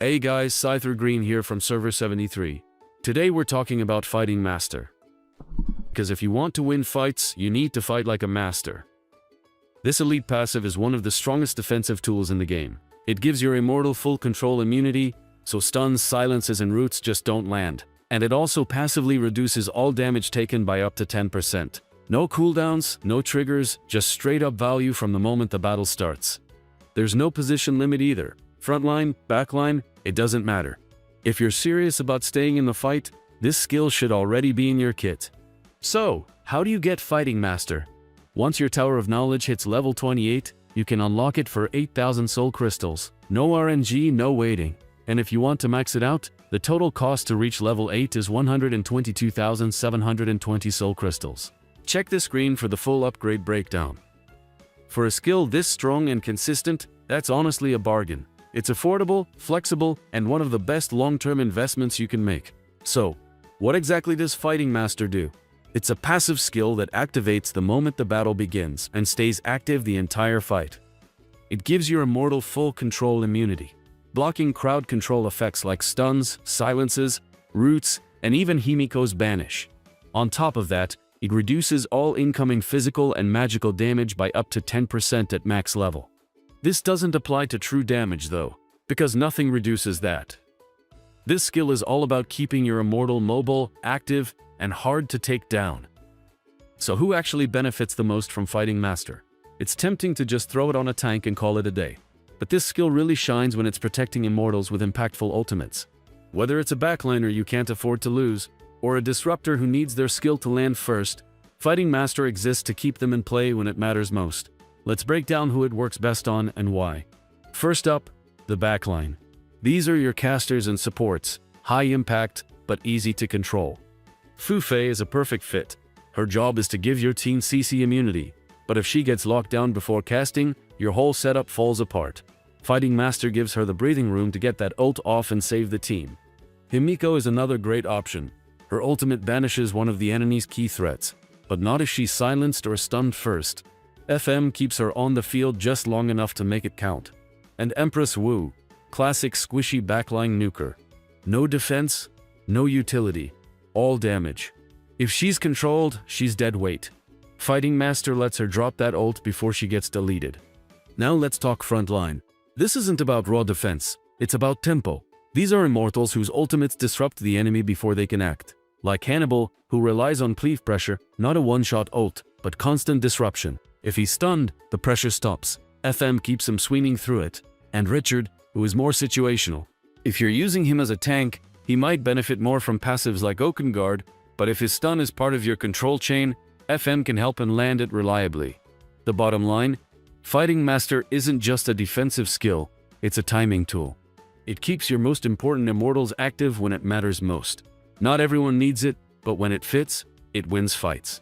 Hey guys, ScytherGreen here from server 73. Today we're talking about Fighting Master. Because if you want to win fights, you need to fight like a master. This elite passive is one of the strongest defensive tools in the game. It gives your immortal full control immunity, so stuns, silences and roots just don't land. And it also passively reduces all damage taken by up to 10%. No cooldowns, no triggers, just straight up value from the moment the battle starts. There's no position limit either. Frontline, backline, it doesn't matter. If you're serious about staying in the fight, this skill should already be in your kit. So, how do you get Fighting Master? Once your Tower of Knowledge hits level 28, you can unlock it for 8,000 soul crystals. No RNG, no waiting. And if you want to max it out, the total cost to reach level 8 is 122,720 soul crystals. Check the screen for the full upgrade breakdown. For a skill this strong and consistent, that's honestly a bargain. It's affordable, flexible, and one of the best long-term investments you can make. So, what exactly does Fighting Master do? It's a passive skill that activates the moment the battle begins and stays active the entire fight. It gives your immortal full control immunity, blocking crowd control effects like stuns, silences, roots, and even Himiko's banish. On top of that, it reduces all incoming physical and magical damage by up to 10% at max level. This doesn't apply to true damage though, because nothing reduces that. This skill is all about keeping your immortal mobile, active, and hard to take down. So who actually benefits the most from Fighting Master? It's tempting to just throw it on a tank and call it a day. But this skill really shines when it's protecting immortals with impactful ultimates. Whether it's a backliner you can't afford to lose, or a disruptor who needs their skill to land first, Fighting Master exists to keep them in play when it matters most. Let's break down who it works best on and why. First up, the backline. These are your casters and supports, high impact, but easy to control. Fu Fei is a perfect fit. Her job is to give your team CC immunity, but if she gets locked down before casting, your whole setup falls apart. Fighting Master gives her the breathing room to get that ult off and save the team. Himiko is another great option. Her ultimate banishes one of the enemy's key threats, but not if she's silenced or stunned first. FM keeps her on the field just long enough to make it count. And Empress Wu, classic squishy backline nuker. No defense, no utility, all damage. If she's controlled, she's dead weight. Fighting Master lets her drop that ult before she gets deleted. Now let's talk frontline. This isn't about raw defense, it's about tempo. These are immortals whose ultimates disrupt the enemy before they can act. Like Hannibal, who relies on cleave pressure, not a one-shot ult, but constant disruption. If he's stunned, the pressure stops. FM keeps him swinging through it. And Richard, who is more situational. If you're using him as a tank, he might benefit more from passives like Oakengard, but if his stun is part of your control chain, FM can help and land it reliably. The bottom line, Fighting Master isn't just a defensive skill, it's a timing tool. It keeps your most important immortals active when it matters most. Not everyone needs it, but when it fits, it wins fights.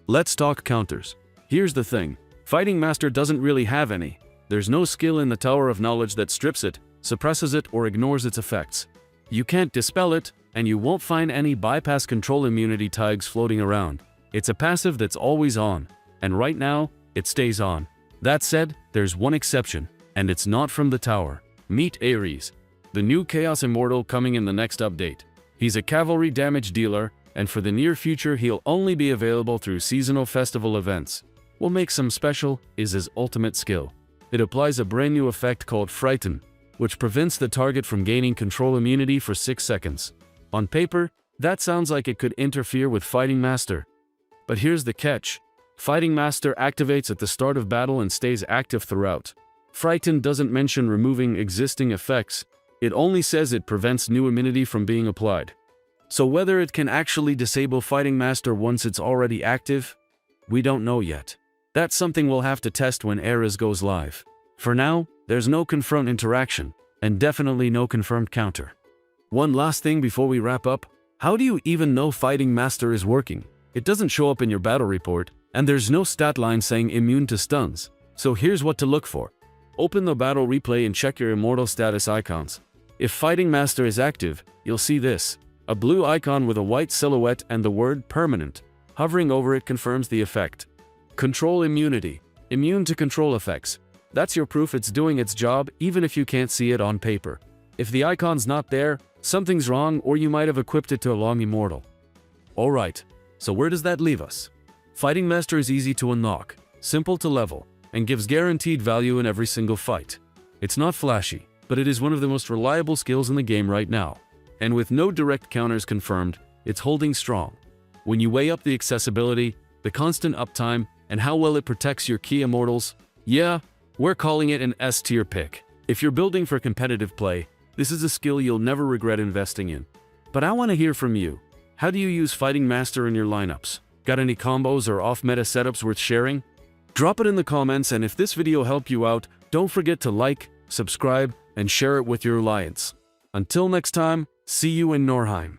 Let's talk counters. Here's the thing, Fighting Master doesn't really have any. There's no skill in the Tower of Knowledge that strips it, suppresses it, or ignores its effects. You can't dispel it, and you won't find any bypass control immunity tags floating around. It's a passive that's always on, and right now, it stays on. That said, there's one exception, and it's not from the tower. Meet Ares, the new Chaos Immortal coming in the next update. He's a cavalry damage dealer, and for the near future he'll only be available through seasonal festival events. What makes him special is his ultimate skill. It applies a brand new effect called Frighten, which prevents the target from gaining control immunity for 6 seconds. On paper, that sounds like it could interfere with Fighting Master. But here's the catch. Fighting Master activates at the start of battle and stays active throughout. Frighten doesn't mention removing existing effects, it only says it prevents new immunity from being applied. So whether it can actually disable Fighting Master once it's already active, we don't know yet. That's something we'll have to test when Ares goes live. For now, there's no confirmed interaction, and definitely no confirmed counter. One last thing before we wrap up, how do you even know Fighting Master is working? It doesn't show up in your battle report, and there's no stat line saying immune to stuns. So here's what to look for. Open the battle replay and check your immortal status icons. If Fighting Master is active, you'll see this. A blue icon with a white silhouette and the word permanent. Hovering over it confirms the effect. Control immunity. Immune to control effects. That's your proof it's doing its job even if you can't see it on paper. If the icon's not there, something's wrong or you might have equipped it to a long immortal. Alright, so where does that leave us? Fighting Master is easy to unlock, simple to level, and gives guaranteed value in every single fight. It's not flashy, but it is one of the most reliable skills in the game right now. And with no direct counters confirmed, it's holding strong. When you weigh up the accessibility, the constant uptime, and how well it protects your key immortals, yeah, we're calling it an S-tier pick. If you're building for competitive play, this is a skill you'll never regret investing in. But I want to hear from you. How do you use Fighting Master in your lineups? Got any combos or off-meta setups worth sharing? Drop it in the comments, and if this video helped you out, don't forget to like, subscribe, and share it with your alliance. Until next time, see you in Norheim.